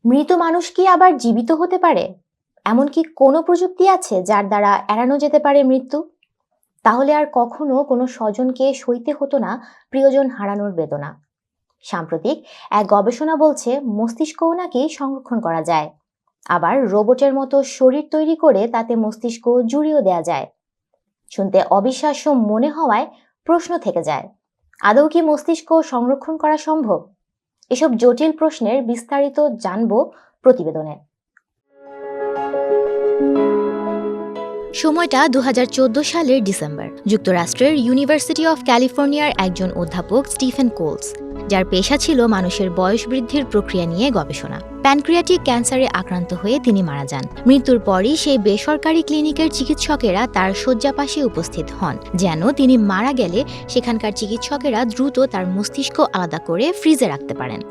মৃত মানুষ কি আবার জীবিত হতে পারে? এমন কি কোনো প্রযুক্তি আছে যার দ্বারা এড়ানো যেতে পারে মৃত্যু? তাহলে আর কখনো কোনো স্বজনকে সইতে হতো না প্রিয়জন হারানোর বেদনা। সাম্প্রতিক এক গবেষণা বলছে মস্তিষ্কও নাকি সংরক্ষণ করা যায়। আবার রোবটের মতো শরীর তৈরি করে তাতে মস্তিষ্ক জুড়িয়ে দেয়া যায়। শুনতে অবিশ্বাস্য মনে হওয়ায় প্রশ্ন থেকে যায়, আদৌ কি মস্তিষ্ক সংরক্ষণ করা সম্ভব? এসব জটিল প্রশ্নের বিস্তারিত জানবো প্রতিবেদনে। সময়টা 2014 সালের ডিসেম্বর। যুক্তরাষ্ট্রের ইউনিভার্সিটি অফ ক্যালিফোর্নিয়ার একজন অধ্যাপক স্টিফেন কোলস, যার পেশা ছিল মানুষের বয়স বৃদ্ধির প্রক্রিয়া নিয়ে গবেষণা, প্যানক্রিয়াটিক ক্যান্সারে আক্রান্ত হয়ে তিনি মারা যান। মৃত্যুর পরই সেই বেসরকারি ক্লিনিকের চিকিৎসকেরা তার শয্যাপাশে উপস্থিত হন, যেন তিনি মারা গেলে সেখানকার চিকিৎসকেরা দ্রুত তার মস্তিষ্ক আলাদা করে ফ্রিজে রাখতে পারেন।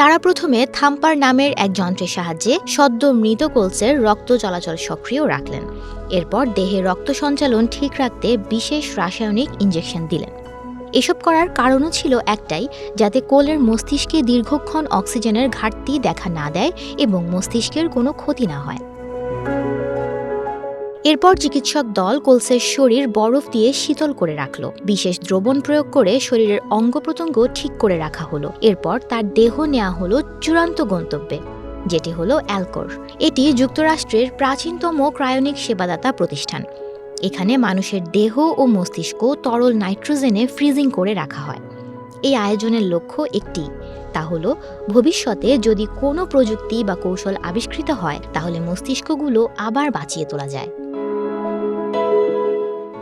তারা প্রথমে থাম্পার নামের এক যন্ত্রের সাহায্যে সদ্য মৃত কোলসের রক্ত চলাচল সক্রিয় রাখলেন। এরপর দেহে রক্ত সঞ্চালন ঠিক রাখতে বিশেষ রাসায়নিক ইনজেকশন দিলেন। এসব করার কারণও ছিল একটাই, যাতে কোলের মস্তিষ্কে দীর্ঘক্ষণ অক্সিজেনের ঘাটতি দেখা না দেয় এবং মস্তিষ্কের কোনো ক্ষতি না হয়। এরপর চিকিৎসক দল কোলসের শরীর বরফ দিয়ে শীতল করে রাখল। বিশেষ দ্রবণ প্রয়োগ করে শরীরের অঙ্গ প্রত্যঙ্গ ঠিক করে রাখা হলো। এরপর তার দেহ নেওয়া হলো চূড়ান্ত গন্তব্যে, যেটি হলো অ্যালকোর। এটি যুক্তরাষ্ট্রের প্রাচীনতম ক্রায়োনিক সেবাদাতা প্রতিষ্ঠান। এখানে মানুষের দেহ ও মস্তিষ্ক তরল নাইট্রোজেনে ফ্রিজিং করে রাখা হয়। এই আয়োজনের লক্ষ্য একটি, তা হলো ভবিষ্যতে যদি কোনো প্রযুক্তি বা কৌশল আবিষ্কৃত হয়, তাহলে মস্তিষ্কগুলো আবার বাঁচিয়ে তোলা যায়।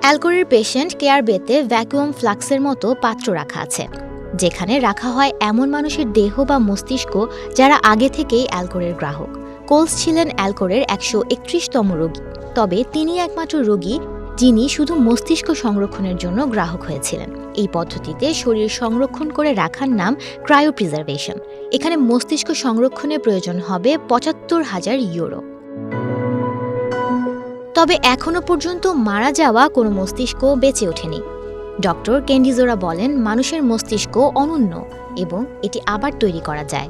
অ্যালকোরের পেশেন্ট কেয়ার বেতে ভ্যাকুয়াম ফ্লাক্সের মতো পাত্র রাখা আছে, যেখানে রাখা হয় এমন মানুষের দেহ বা মস্তিষ্ক যারা আগে থেকেই অ্যালকোরের গ্রাহক। কোলস ছিলেন অ্যালকোরের 131তম রোগী, তবে তিনি একমাত্র রোগী যিনি শুধু মস্তিষ্ক সংরক্ষণের জন্য গ্রাহক হয়েছিলেন। এই পদ্ধতিতে শরীর সংরক্ষণ করে রাখার নাম ক্রায়োপ্রিজার্ভেশন। এখানে মস্তিষ্ক সংরক্ষণের প্রয়োজন হবে ৭৫,০০০ ইউরো। তবে এখনো পর্যন্ত মারা যাওয়া কোনো মস্তিষ্ক বেঁচে ওঠেনি। ডক্টর কেন্ডিজোরা বলেন, মানুষের মস্তিষ্ক অনন্য এবং এটি আবার তৈরি করা যায়।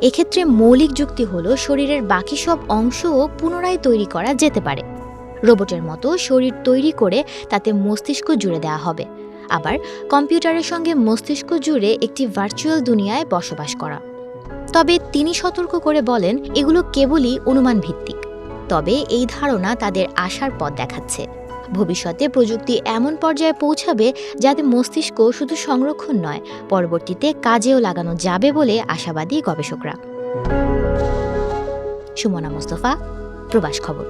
এক্ষেত্রে মৌলিক যুক্তি হলো শরীরের বাকি সব অংশও পুনরায় তৈরি করা যেতে পারে। রোবটের মতো শরীর তৈরি করে তাতে মস্তিষ্ক জুড়ে দেওয়া হবে। আবার কম্পিউটারের সঙ্গে মস্তিষ্ক জুড়ে একটি ভার্চুয়াল দুনিয়ায় বসবাস করা। তবে তিনি সতর্ক করে বলেন, এগুলো কেবলই অনুমান ভিত্তিক। তবে এই ধারণা তাদের আশার পথ দেখাচ্ছে। ভবিষ্যতে প্রযুক্তি এমন পর্যায়ে পৌঁছাবে যাতে মস্তিষ্ক শুধু সংরক্ষণ নয়, পরবর্তীতে কাজেও লাগানো যাবে বলে আশাবাদী গবেষকরা। সুমনা মুস্তফা, প্রবাস খবর।